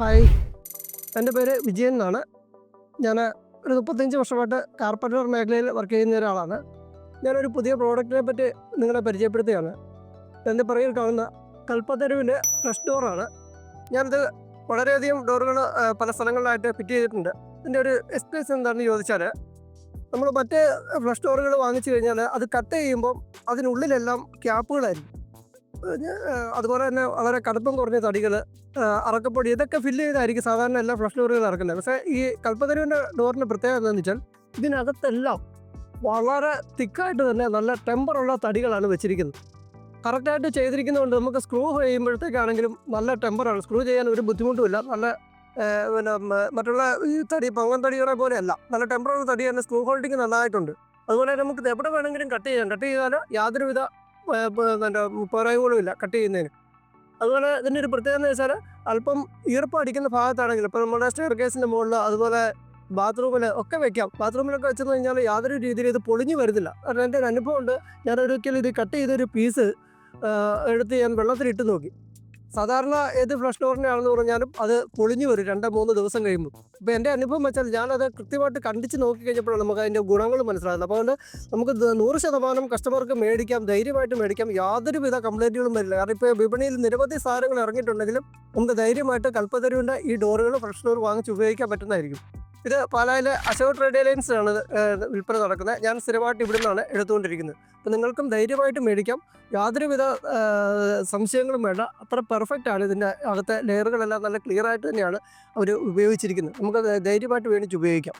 Hi, എൻ്റെ പേര് വിജയൻ എന്നാണ്. ഞാൻ ഒരു 35 വർഷമായിട്ട് കാർപ്പൻ്റർ മേഖലയിൽ വർക്ക് ചെയ്യുന്ന ഒരാളാണ്. ഞാനൊരു പുതിയ പ്രോഡക്റ്റിനെ പറ്റി നിങ്ങളെ പരിചയപ്പെടുത്തുകയാണ്. എൻ്റെ പുറകിൽ കാണുന്ന കൽപ്പത്തരുവിൻ്റെ ഫ്ലഷ് ഡോറാണ്. ഞാനിത് വളരെയധികം ഡോറുകൾ പല സ്ഥലങ്ങളിലായിട്ട് ഫിറ്റ് ചെയ്തിട്ടുണ്ട്. ഇതിൻ്റെ ഒരു എക്സ്പീരിയൻസ് എന്താണെന്ന് ചോദിച്ചാൽ, നമ്മൾ മറ്റേ ഫ്ലഷ് ഡോറുകൾ വാങ്ങിച്ചു കഴിഞ്ഞാൽ അത് കട്ട് ചെയ്യുമ്പോൾ അതിനുള്ളിലെല്ലാം ക്യാപ്പുകളായിരിക്കും. അതുപോലെ തന്നെ വളരെ കടുപ്പം കുറഞ്ഞ തടികൾ, അറക്കപ്പൊടി, ഇതൊക്കെ ഫില്ല് ചെയ്തായിരിക്കും സാധാരണ എല്ലാ ഫ്ലഷ് ഡോറുകൾ ഇറക്കുന്നത്. പക്ഷേ ഈ കൽപ്പത്തരുവിൻ്റെ ഡോറിൻ്റെ പ്രത്യേകത എന്താണെന്ന് വെച്ചാൽ ഇതിനകത്തെല്ലാം വളരെ തിക്കായിട്ട് തന്നെ നല്ല ടെമ്പറുള്ള തടികളാണ് വെച്ചിരിക്കുന്നത്. കറക്റ്റായിട്ട് ചെയ്തിരിക്കുന്നതുകൊണ്ട് നമുക്ക് സ്ക്രൂ ചെയ്യുമ്പോഴത്തേക്കാണെങ്കിലും നല്ല ടെമ്പറാണ്. സ്ക്രൂ ചെയ്യാൻ ഒരു ബുദ്ധിമുട്ടുമില്ല. നല്ല പിന്നെ മറ്റുള്ള ഈ തടി പൊങ്ങൻ തടികളെ പോലെയല്ല, നല്ല ടെമ്പറുള്ള തടി തന്നെ. സ്ക്രൂ ഹോൾഡിങ് നന്നായിട്ടുണ്ട്. അതുപോലെ നമുക്ക് ഇത് എവിടെ വേണമെങ്കിലും കട്ട് ചെയ്യാം. കട്ട് ചെയ്താൽ യാതൊരുവിധ പോരായ്മകളുമില്ല കട്ട് ചെയ്യുന്നതിന്. അതുപോലെ ഇതിൻ്റെ ഒരു പ്രത്യേകത എന്ന് വെച്ചാൽ അല്പം ഈർപ്പം അടിക്കുന്ന ഭാഗത്താണെങ്കിൽ ഇപ്പോൾ നമ്മുടെ സ്റ്റെയർ കേസിൻ്റെ മുകളിൽ, അതുപോലെ ബാത്റൂമിൽ ഒക്കെ വെക്കാം. ബാത്റൂമിലൊക്കെ വെച്ചെന്ന് കഴിഞ്ഞാൽ യാതൊരു രീതിയിൽ ഇത് പൊളിഞ്ഞു വരുന്നില്ല. കാരണം എൻ്റെ ഒരു അനുഭവം ഉണ്ട്. ഞാനൊരിക്കലും ഇത് കട്ട് ചെയ്തൊരു പീസ് എടുത്ത് ഞാൻ വെള്ളത്തിലിട്ട് നോക്കി. സാധാരണ ഏത് ഫ്ലഷ് ഡോറിൻ്റെ ആണെന്ന് പറഞ്ഞാലും അത് പൊളിഞ്ഞു വരും 2-3 ദിവസം കഴിയുമ്പോൾ. അപ്പോൾ എൻ്റെ അനുഭവം വെച്ചാൽ ഞാനത് കൃത്യമായിട്ട് കണ്ടിച്ച് നോക്കി കഴിഞ്ഞപ്പോഴാണ് നമുക്ക് അതിൻ്റെ ഗുണങ്ങൾ മനസ്സിലാകുന്നത്. അപ്പോൾ അതുകൊണ്ട് നമുക്ക് 100% കസ്റ്റമർക്ക് മേടിക്കാം, ധൈര്യമായിട്ട് മേടിക്കാം. യാതൊരുവിധ കംപ്ലൈൻറ്റുകളും വരില്ല. കാരണം ഇപ്പോൾ വിപണിയിൽ നിരവധി സാധനങ്ങൾ ഇറങ്ങിയിട്ടുണ്ടെങ്കിലും നമുക്ക് ധൈര്യമായിട്ട് കൽപ്പത്തരുവിൻ്റെ ഈ ഡോറുകൾ ഫ്ലഷ് ഡോർ വാങ്ങിച്ച് ഉപയോഗിക്കാൻ പറ്റുന്നതായിരിക്കും. ഇത് പാലായിലെ അശോക് ട്രേഡ് ലൈൻസിലാണ് വിൽപ്പന നടക്കുന്നത്. ഞാൻ സ്ഥിരമായിട്ട് ഇവിടെ നിന്നാണ് എടുത്തുകൊണ്ടിരിക്കുന്നത്. അപ്പോൾ നിങ്ങൾക്കും ധൈര്യമായിട്ട് മേടിക്കാം. യാതൊരുവിധ സംശയങ്ങളും വേണ്ട. അത്ര പെർഫെക്റ്റ് ആണ്. ഇതിൻ്റെ അകത്തെ ലെയറുകളെല്ലാം നല്ല ക്ലിയർ ആയിട്ട് തന്നെയാണ് അവർ ഉപയോഗിച്ചിരിക്കുന്നത്. നമുക്ക് ധൈര്യമായിട്ട് മേടിച്ച് ഉപയോഗിക്കാം.